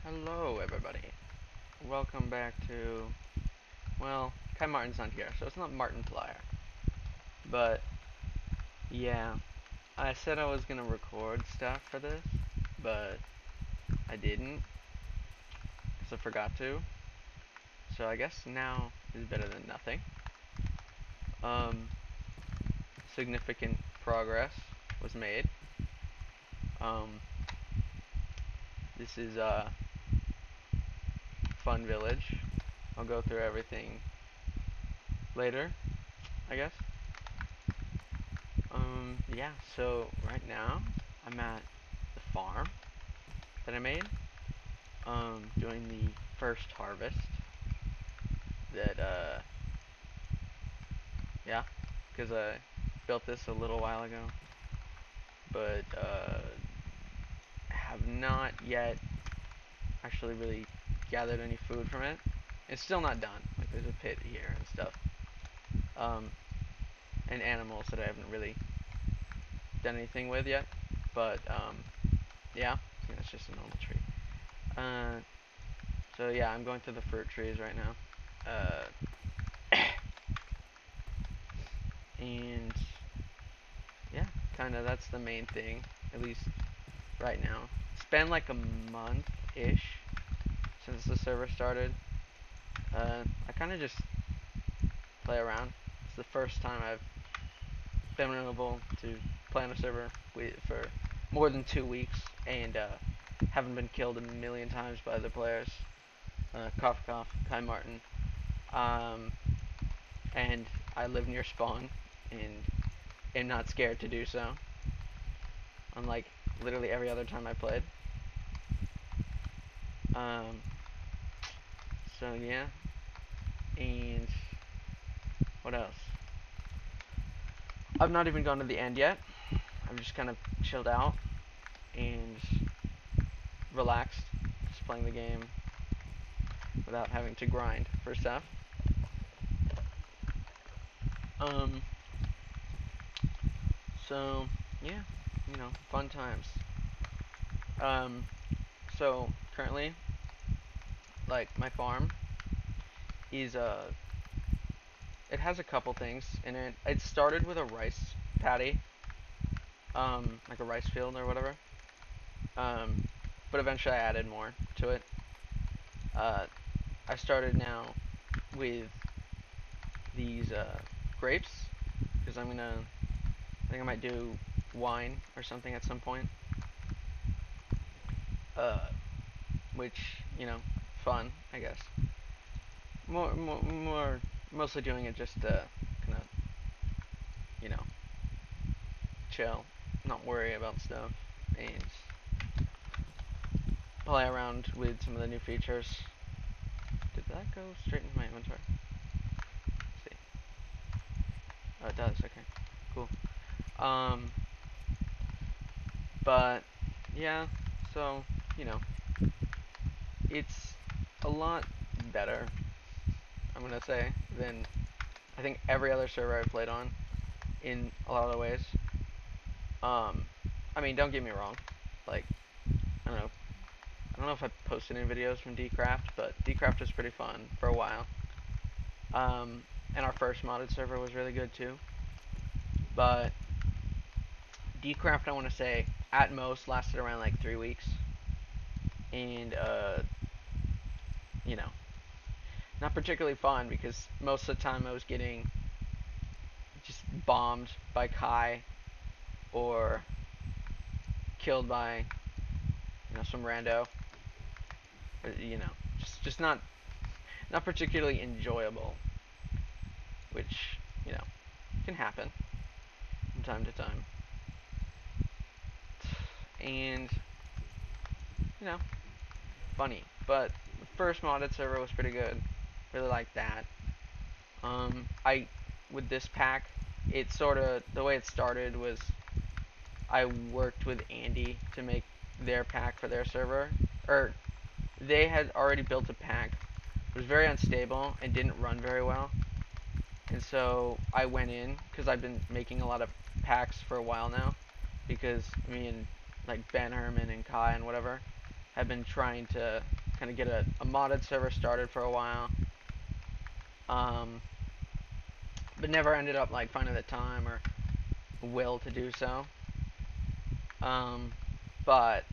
Hello, everybody. Welcome back to, well, Kai Martin's not here, so it's not Martin Plier. But, yeah, I said I was gonna record stuff for this, but I didn't, because I forgot to. So I guess now is better than nothing. Um, Significant progress was made. Um, this is, Fun Village. I'll go through everything later, I guess. Yeah, so right now I'm at the farm that I made, doing the first harvest that, yeah, because I built this a little while ago, but, have not yet actually really gathered any food from it. It's still not done, like there's a pit here and stuff, um, and animals that I haven't really done anything with yet, but, yeah, I think that's just a normal tree. Uh, so yeah, I'm going through the fruit trees right now. And yeah, kind of that's the main thing, at least right now. It's been like a month-ish since the server started. I kind of just play around. It's the first time I've been able to play on a server for more than 2 weeks and haven't been killed a million times by other players. Cough cough, Kai Martin. Um, and I live near spawn and am not scared to do so. Unlike literally every other time I played. Um, so yeah, and what else? I've not even gone to the end yet. I've just kind of chilled out and relaxed, just playing the game without having to grind for stuff. Um, so yeah, fun times. Um, so currently, like my farm is it has a couple things in it. It started with a rice paddy, like a rice field or whatever. Um, but eventually I added more to it. Uh, I started now with these grapes because I think I might do wine or something at some point. Uh, which fun, I guess. Mostly doing it just to kind of, you know, chill, not worry about stuff, and play around with some of the new features. Did that go straight into my inventory? Let's see. Oh, it does. Okay, cool. Um, but yeah, so you know, it's a lot better, I'm gonna say, than I think every other server I've played on in a lot of the ways. Um, I mean, don't get me wrong. Like, I don't know. I don't know if I posted any videos from Dcraft, but Dcraft was pretty fun for a while. And our first modded server was really good too. But Dcraft, I want to say, at most lasted around like 3 weeks, and you know, not particularly fun because most of the time I was getting just bombed by Kai or killed by some rando. Just not particularly enjoyable, which can happen from time to time. And funny, but the first modded server was pretty good. Really liked that. I with this pack, it sort of the way it started was I worked with Andy to make their pack for their server, or they had already built a pack. It was very unstable and didn't run very well, and so I went in because I've been making a lot of packs for a while now, because me and like Ben Herman and Kai and whatever have been trying to kind of get a modded server started for a while. But never ended up like finding the time or will to do so. But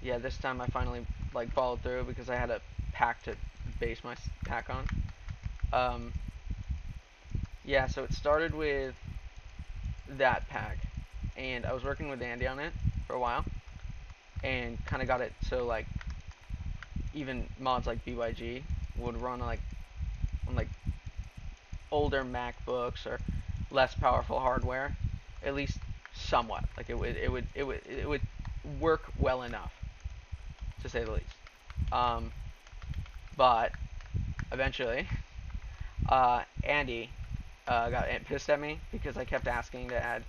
yeah, this time I finally like followed through because I had a pack to base my pack on. Yeah, so it started with that pack, and I was working with Andy on it for a while, and kind of got it so like even mods like BYG would run like on like older MacBooks or less powerful hardware, at least somewhat. Like it would work well enough, to say the least. But eventually, Andy got pissed at me because I kept asking to add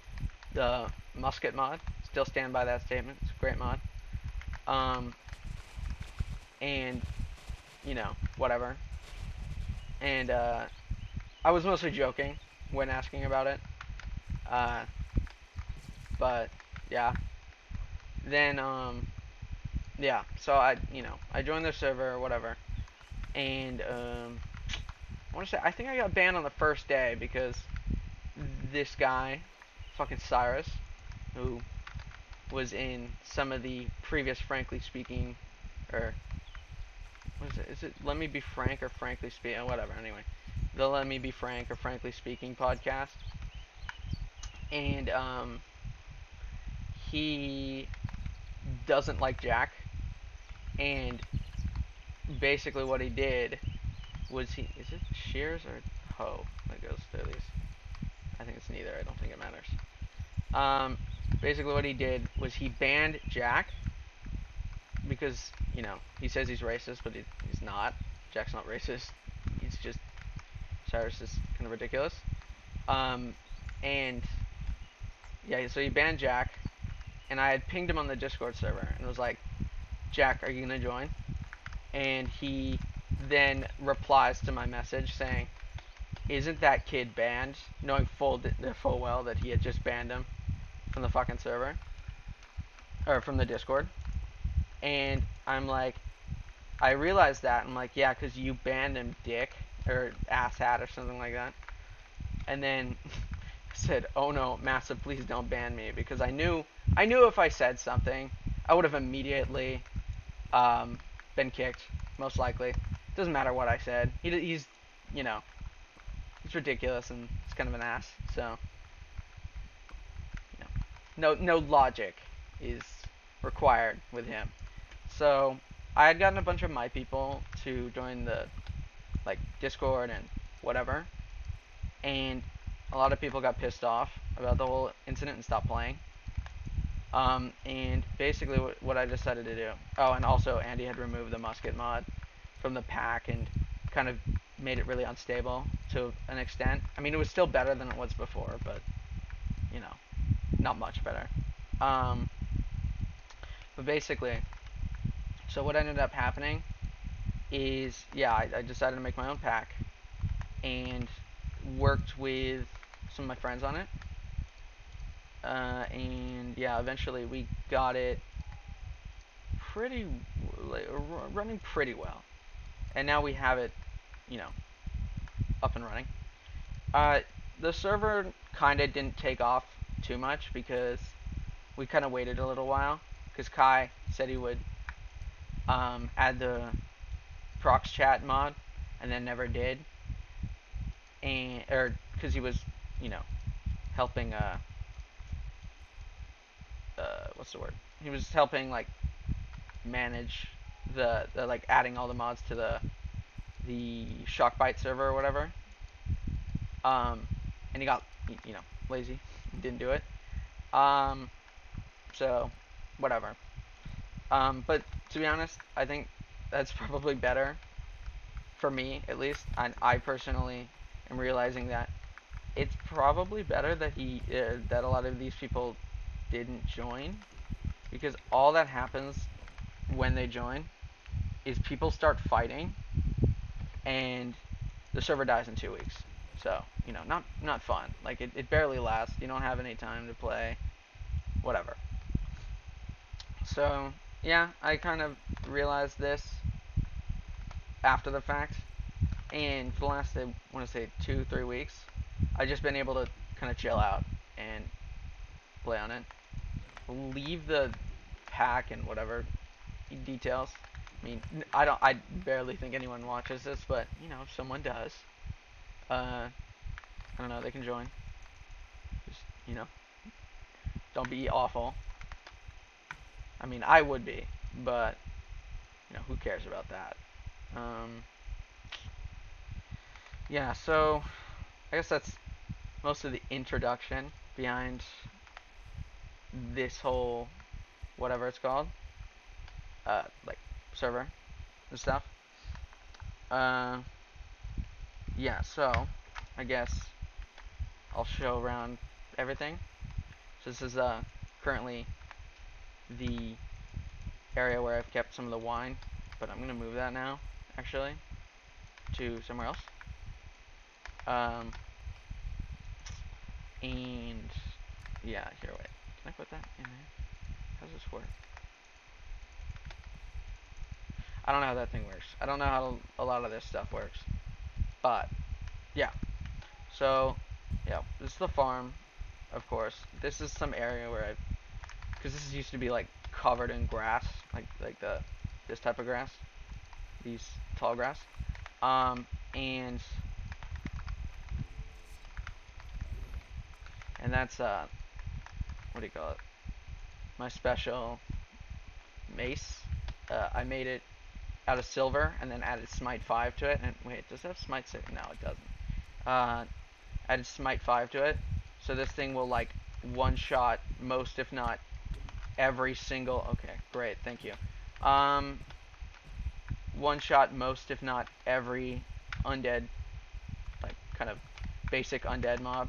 the musket mod. Still stand by that statement. It's a great mod. And you know, whatever. And I was mostly joking when asking about it. But yeah. Then yeah. So I joined the server or whatever, and I want to say I think I got banned on the first day because this guy, fucking Cyrus, who was in some of the previous Frankly Speaking, or what is it? Is it Let Me Be Frank or Frankly Speaking? Oh, whatever. Anyway, the Let Me Be Frank or Frankly Speaking podcast, and he doesn't like Jack, and basically what he did was is it Shears or Ho that goes through these? I think it's neither. I don't think it matters. Basically what he did was he banned Jack because, he says he's racist, but he's not. Jack's not racist. He's just, Cyrus is kind of ridiculous. And yeah, so he banned Jack, and I had pinged him on the Discord server and was like, Jack, are you gonna join? And he then replies to my message saying, isn't that kid banned? Knowing full well that he had just banned him from the fucking server. Or from the Discord. And I'm like, I realized that. I'm like, yeah, because you banned him, dick. Or asshat or something like that. And then I said, oh no, Massive, please don't ban me. Because I knew if I said something, I would have immediately been kicked. Most likely. Doesn't matter what I said. He's he's ridiculous and he's kind of an ass. So, no logic is required with him. So I had gotten a bunch of my people to join the Discord and whatever, and a lot of people got pissed off about the whole incident and stopped playing. And basically what I decided to do. Oh, and also Andy had removed the musket mod from the pack and kind of made it really unstable to an extent. I mean, it was still better than it was before, but not much better. But basically, so what ended up happening is, yeah, I decided to make my own pack and worked with some of my friends on it. And yeah, eventually we got it running pretty well. And now we have it, up and running. The server kind of didn't take off too much because we kind of waited a little while because Kai said he would add the prox chat mod and then never did, and because he was helping what's the word, he was helping manage the adding all the mods to the Shockbyte server or whatever, and he got lazy, didn't do it, so whatever. But to be honest, I think that's probably better for me, at least. I personally am realizing that it's probably better that that a lot of these people didn't join, because all that happens when they join is people start fighting and the server dies in 2 weeks. So, not fun. It barely lasts. You don't have any time to play. Whatever. So, yeah, I kind of realized this after the fact, and for the last, I want to say 2-3 weeks, I've just been able to kind of chill out and play on it. Leave the pack and whatever details. I mean, I barely think anyone watches this, but you know, if someone does, I don't know, they can join. Just, you know, don't be awful. I mean, I would be, but you know, who cares about that? Um, yeah, so I guess that's most of the introduction behind this whole whatever it's called, like server and stuff. Uh, yeah, so I guess I'll show around everything. So this is currently the area where I've kept some of the wine, but I'm gonna move that now, actually, to somewhere else. Um, and yeah, here, wait, can I put that in there? How does this work? I don't know how that thing works. I don't know how a lot of this stuff works, but yeah. So yeah, this is the farm, of course. This is some area where I, because this used to be like covered in grass, like this type of grass, these tall grass. Um, and that's what do you call it? My special mace. I made it out of silver and then added Smite 5 to it. And wait, does it have Smite 6? No, it doesn't. Added Smite 5 to it. So this thing will like one shot most, if not every single. Okay, great, thank you. One shot most, if not every undead, like kind of basic undead mob.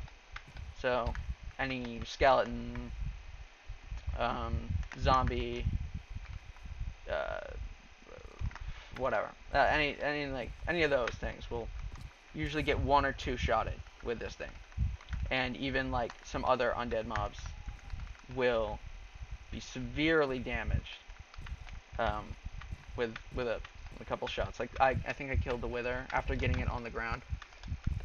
So any skeleton, zombie, uh, whatever, any of those things will usually get one or two shotted with this thing, and even like some other undead mobs will be severely damaged with a couple shots. Like I think I killed the Wither after getting it on the ground.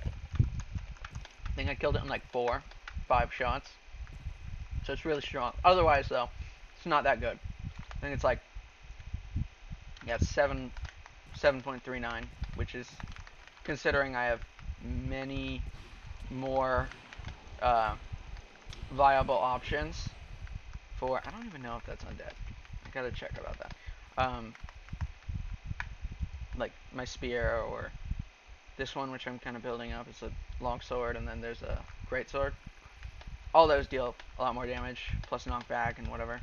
I think I killed it in like 4-5 shots. So it's really strong. Otherwise though, it's not that good. I think it's like, yeah, 7.39, which is, considering I have many more viable options for, I don't even know if that's undead. I gotta check about that. Like my spear, or this one, which I'm kind of building up, is a long sword, and then there's a great sword. All those deal a lot more damage, plus knockback and whatever.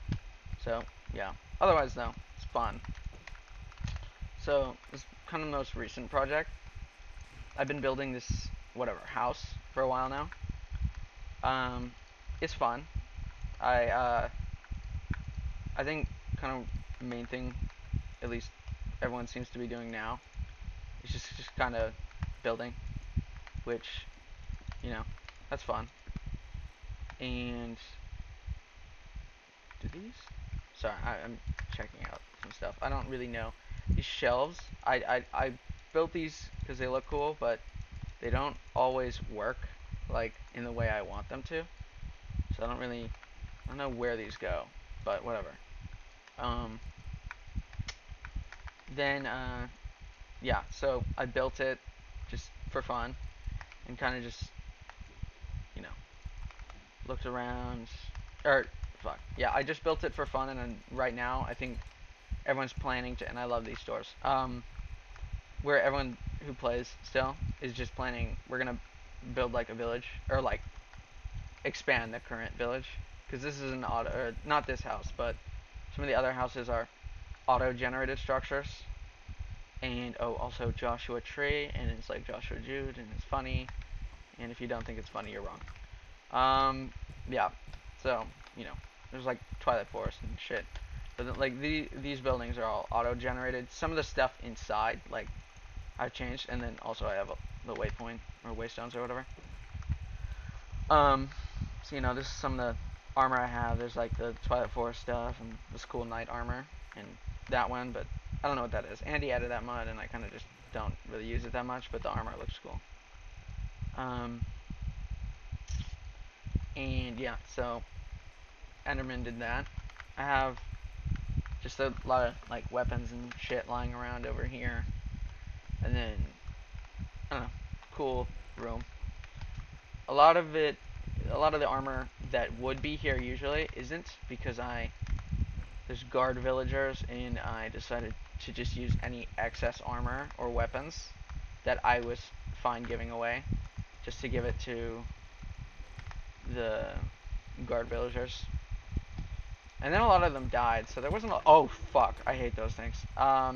So yeah. Otherwise though, it's fun. So this is kind of the most recent project. I've been building this whatever house for a while now. It's fun. I I think kind of main thing, at least everyone seems to be doing now, is just kind of building, which, you know, that's fun. And do these? Sorry, I'm checking out some stuff. I don't really know. These shelves, I built these because they look cool, but they don't always work like in the way I want them to. So I don't know where these go, but whatever. Um, then yeah, so I built it just for fun and kind of just, you know, looked around. Or fuck, yeah, I just built it for fun, and then right now I think everyone's planning to, and I love these stores. Where everyone who plays still is just planning. We're gonna build like a village, or like expand the current village, because this is an auto, or not this house, but some of the other houses are auto-generated structures. And oh, also Joshua Tree, and it's like Joshua Jude, and it's funny. And if you don't think it's funny, you're wrong. Yeah. So you know, there's like Twilight Forest and shit. But like these buildings are all auto-generated. Some of the stuff inside, like, I've changed, and then also I have the waypoint or waystones or whatever. So you know, this is some of the armor I have. There's like the Twilight Forest stuff and this cool knight armor. and that one, but I don't know what that is. Andy added that mod, and I kind of just don't really use it that much, but the armor looks cool. And yeah, so Enderman did that. I have just a lot of like weapons and shit lying around over here, and then I don't know, cool room. A lot of the armor that would be here usually isn't, because there's guard villagers, and I decided to just use any excess armor or weapons that I was fine giving away, just to give it to the guard villagers. And then a lot of them died, so there wasn't a... Oh, fuck. I hate those things. A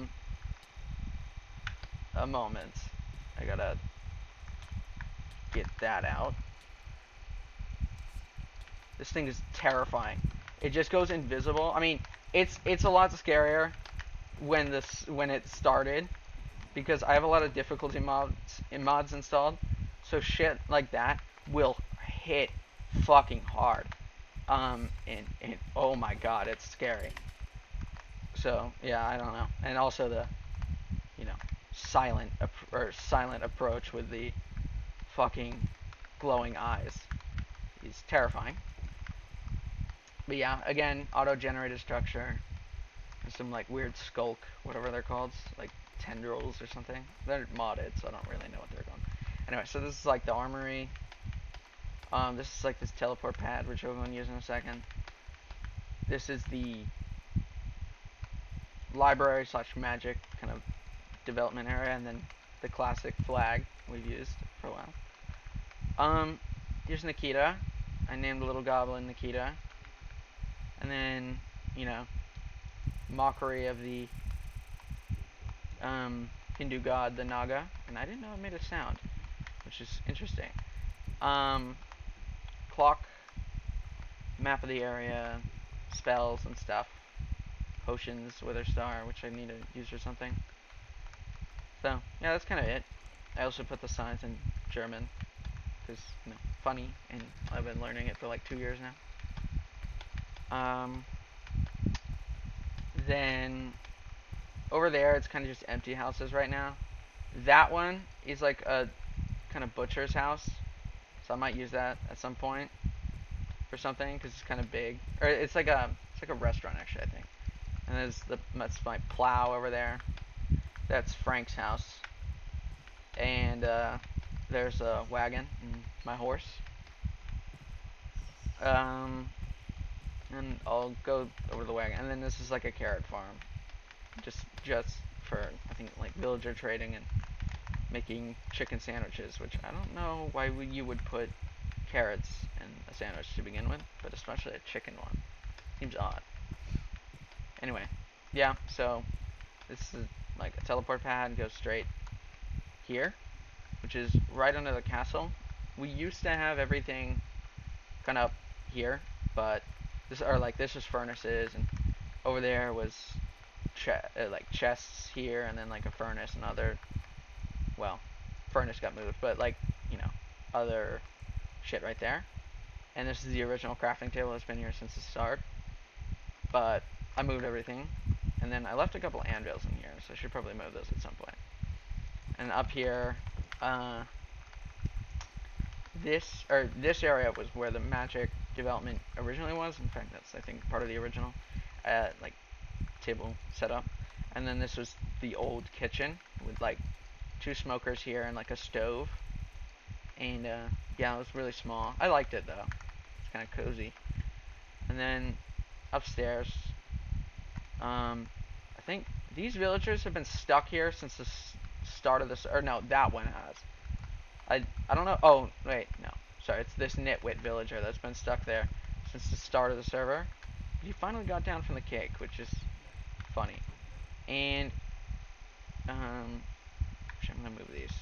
moment. I gotta get that out. This thing is terrifying. It just goes invisible. I mean, it's a lot scarier when it started, because I have a lot of difficulty mods installed. So shit like that will hit fucking hard. And oh my god, it's scary. So yeah, I don't know. And also the, you know, silent approach with the fucking glowing eyes is terrifying. But yeah, again, auto-generated structure. And some like weird skulk, whatever they're called, like tendrils or something. They're modded, so I don't really know what they're called. Anyway, so this is like the armory. This is like this teleport pad, which we're going to use in a second. This is the library / magic kind of development area, and then the classic flag we've used for a while. Here's Nikita. I named the little goblin Nikita. And then, you know, mockery of the Hindu god, the Naga. And I didn't know it made a sound, which is interesting. Clock, map of the area, spells and stuff. Potions, Wither Star, which I need to use for something. So, yeah, that's kind of it. I also put the signs in German, because, you know, funny, and I've been learning it for like 2 years now. Then, over there, it's kind of just empty houses right now. That one is like a kind of butcher's house, so I might use that at some point for something, because it's kind of big. Or it's like a restaurant, actually, I think. And that's my plow over there. That's Frank's house. And there's a wagon and my horse. And I'll go over the wagon. And then this is like a carrot farm. Just for, I think, like villager trading and making chicken sandwiches, which I don't know why you would put carrots in a sandwich to begin with, but especially a chicken one. Seems odd. Anyway, yeah, so this is like a teleport pad, goes straight here, which is right under the castle. We used to have everything kind of here, but this is furnaces, and over there was like chests here, and then like a furnace and other, well, furnace got moved, but like, you know, other shit right there. And this is the original crafting table that's been here since the start, but I moved everything, and then I left a couple anvils in here, so I should probably move those at some point. And up here, this area was where the magic development originally was. In fact, that's, I think, part of the original like table setup. And then this was the old kitchen with like 2 smokers here and like a stove. And yeah, it was really small. I liked it though. It's kind of cozy. And then upstairs, I think these villagers have been stuck here since the start of this. Or no, that one has. I don't know. Oh wait, no. Sorry, it's this nitwit villager that's been stuck there since the start of the server. He finally got down from the cake, which is funny. And actually, I'm gonna move these.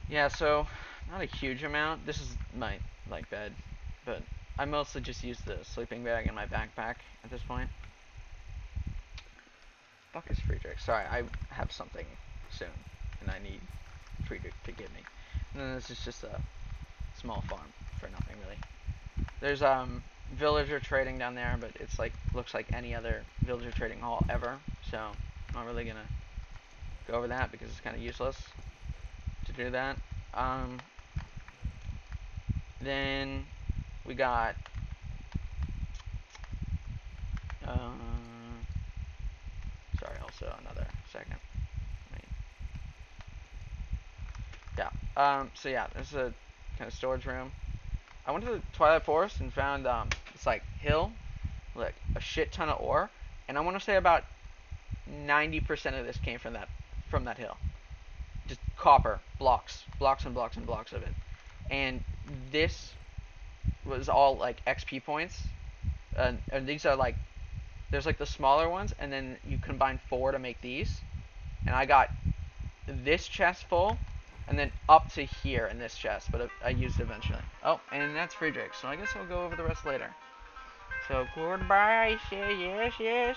Yeah, so not a huge amount. This is my like bed, but I mostly just use the sleeping bag and my backpack at this point. Fuck is Friedrich? Sorry, I have something soon, and I need Friedrich to give me. And then this is just a small farm for nothing really. There's villager trading down there, but it's like looks like any other villager trading hall ever. So I'm not really gonna go over that because it's kind of useless to do that. Then we got sorry, also another second. Yeah. So yeah, this is a kind of storage room. I went to the Twilight Forest and found this like hill, like a shit ton of ore, and I want to say about 90% of this came from that hill. Just copper blocks, blocks and blocks and blocks of it, and this was all like XP points, and these are like there's like the smaller ones, and then you combine 4 to make these, and I got this chest full, and then up to here in this chest, but I used it eventually. Oh, and that's Friedrich, so I guess I'll go over the rest later. So goodbye, say yes, yes.